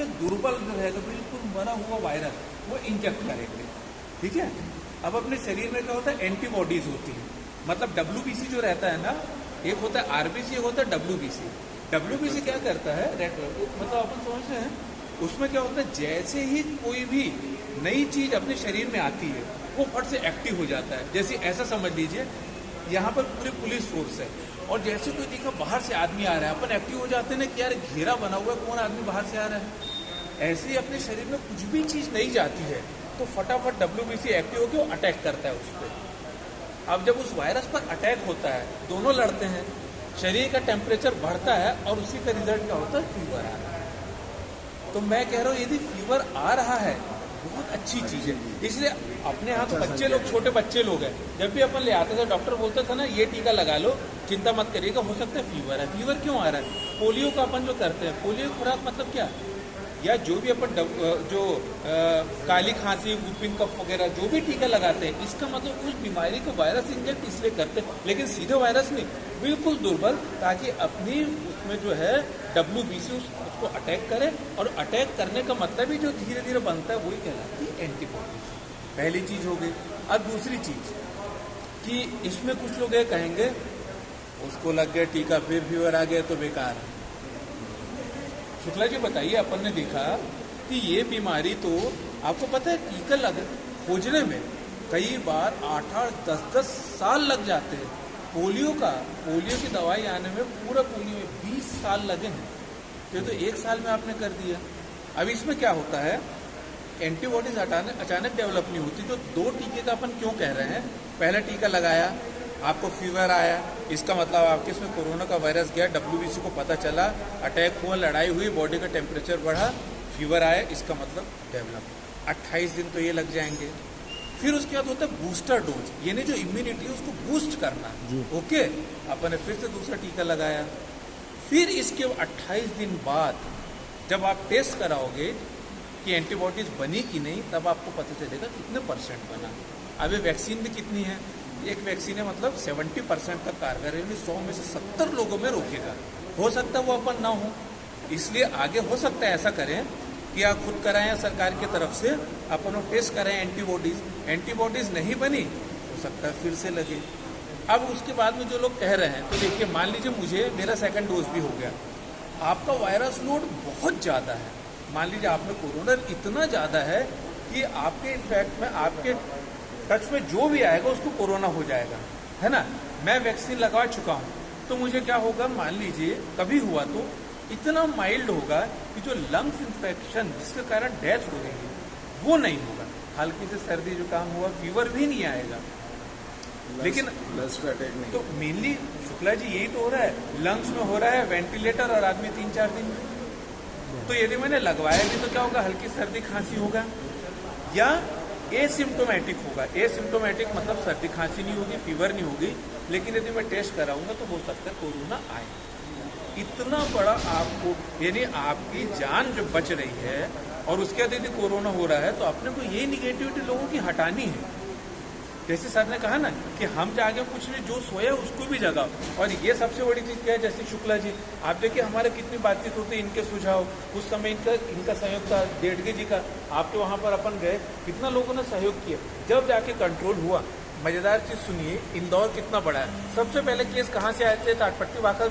सबसे दुर्बल जो है तो बिल्कुल मरा हुआ वायरस वो इंजेक्ट करेंगे। ठीक है, अब अपने शरीर में क्या होता है, एंटीबॉडीज होती है। मतलब डब्ल्यूबीसी जो रहता है ना, एक होता है आरबीसी, एक होता है डब्ल्यूबीसी। डब्ल्यूबीसी क्या करता है, रेड मतलब अपन समझ रहे हैं, उसमें क्या होता है, जैसे ही कोई भी नई चीज अपने शरीर में आती है वो फट से एक्टिव हो जाता है। जैसे ऐसा समझ लीजिए, यहाँ पर पूरी पुलिस फोर्स है और जैसे कोई देखा बाहर से आदमी आ रहा है, अपन एक्टिव हो जाते हैं ना कि यार घेरा बना हुआ है, कौन आदमी बाहर से आ रहा है। ऐसे ही अपने शरीर में कुछ भी चीज नहीं जाती है तो फटाफट डब्ल्यूबीसी एक्टिव होकर अटैक करता है उस पर। अब जब उस वायरस पर अटैक होता है, दोनों लड़ते हैं, शरीर का टेम्परेचर बढ़ता है और उसी का रिजल्ट क्या होता है, फीवर आ रहा है। तो मैं कह रहा हूँ यदि फीवर आ रहा है बहुत अच्छी चीज है। इसलिए अपने यहाँ तो बच्चे लोग, छोटे बच्चे लोग हैं, जब भी अपन ले आते थे डॉक्टर बोलता था ना ये टीका लगा लो, चिंता मत करिएगा, हो सकता है फीवर है। फीवर क्यों आ रहा है, पोलियो का अपन जो करते हैं, पोलियो की खुराक मतलब क्या, या जो भी अपन जो काली खांसी, वूपिंग कफ वगैरह जो भी टीका लगाते हैं, इसका मतलब उस बीमारी को वायरस इंजेक्ट इसलिए करते हैं, लेकिन सीधे वायरस नहीं, बिल्कुल दुर्बल, ताकि अपनी उसमें जो है डब्ल्यूबीसी उसको अटैक करे। और अटैक करने का मतलब ही जो धीरे धीरे बनता है वही कहलाती है एंटीबॉडीज। पहली चीज हो गई। अब दूसरी चीज कि इसमें कुछ लोग ये कहेंगे उसको लग गया टीका फिर फीवर आ गया तो बेकार है। शुक्ला जी बताइए, अपन ने देखा कि ये बीमारी तो आपको पता है टीका खोजने में कई बार 8-8, 10-10 साल लग जाते हैं। पोलियो की दवाई आने में पूरा पोलियो में 20 साल लगे हैं, तो 1 साल में आपने कर दिया। अब इसमें क्या होता है, एंटीबॉडीज अचानक डेवलप नहीं होती। तो 2 टीके का अपन क्यों कह रहे हैं, पहला टीका लगाया, आपको फीवर आया, इसका मतलब आपके इसमें कोरोना का वायरस गया, डब्ल्यूबीसी को पता चला, अटैक हुआ, लड़ाई हुई, बॉडी का टेम्परेचर बढ़ा, फीवर आया, इसका मतलब डेवलप। 28 दिन तो ये लग जाएंगे। फिर उसके बाद होता है बूस्टर डोज, यानी जो इम्यूनिटी है उसको बूस्ट करना। ओके, अपन ने फिर से दूसरा टीका लगाया। फिर इसके 28 दिन बाद जब आप टेस्ट कराओगे कि एंटीबॉडीज बनी कि नहीं, तब आपको पता चलेगा कितने % बना। अब ये वैक्सीन भी कितनी है, एक वैक्सीन है मतलब 70% तक कारगर है, 100 में से 70 लोगों में रोकेगा। हो सकता है वो अपन ना हो, इसलिए आगे हो सकता है ऐसा करें कि आप खुद कराएं सरकार की तरफ से, अपन टेस्ट कराएं एंटीबॉडीज नहीं बनी, हो सकता है फिर से लगे। अब उसके बाद में जो लोग कह रहे हैं, तो देखिए मान लीजिए मेरा 2nd डोज भी हो गया, आपका वायरस लोड बहुत ज़्यादा है, मान लीजिए आप में कोरोना इतना ज़्यादा है कि आपके इन्फेक्ट में आपके टच में जो भी आएगा उसको कोरोना हो जाएगा, है ना। मैं वैक्सीन लगवा चुका हूँ, तो मुझे क्या होगा, मान लीजिए कभी हुआ तो इतना माइल्ड होगा कि जो लंग्स इन्फेक्शन जिसके कारण डेथ हो रही है वो नहीं होगा, हल्की से सर्दी जुकाम हुआ, फीवर भी नहीं आएगा, लेकिन अटैक नहीं। तो मेनली शुक्ला जी यही तो हो रहा है, लंग्स में हो रहा है, वेंटिलेटर और आदमी 3-4 दिन में। तो यदि मैंने लगवाया भी तो क्या होगा, हल्की सर्दी खांसी होगा या एसिम्टोमेटिक होगा। एसिम्टोमेटिक मतलब सर्दी खांसी नहीं होगी, फीवर नहीं होगी, लेकिन यदि मैं टेस्ट कराऊंगा तो हो सकता है कोरोना आए। इतना बड़ा आपको, यानी आपकी जान जो बच रही है और उसके बाद यदि कोरोना हो रहा है, तो अपने को ये निगेटिविटी लोगों की हटानी है। जैसे सर ने कहा ना कि हम जागे कुछ नहीं, जो सोया उसको भी जगाओ। और ये सबसे बड़ी चीज क्या है, जैसे शुक्ला जी आप देखिए हमारे कितनी बातचीत होती है, इनके सुझाव, उस समय इनका सहयोग था, डेढ़गे जी का, आपके वहां पर अपन गए, कितना लोगों ने सहयोग किया, जब जाके कंट्रोल हुआ। मजेदार चीज सुनिए, इंदौर कितना बड़ा है, सबसे पहले केस कहाँ से आए थे, टाटपट्टी वाकल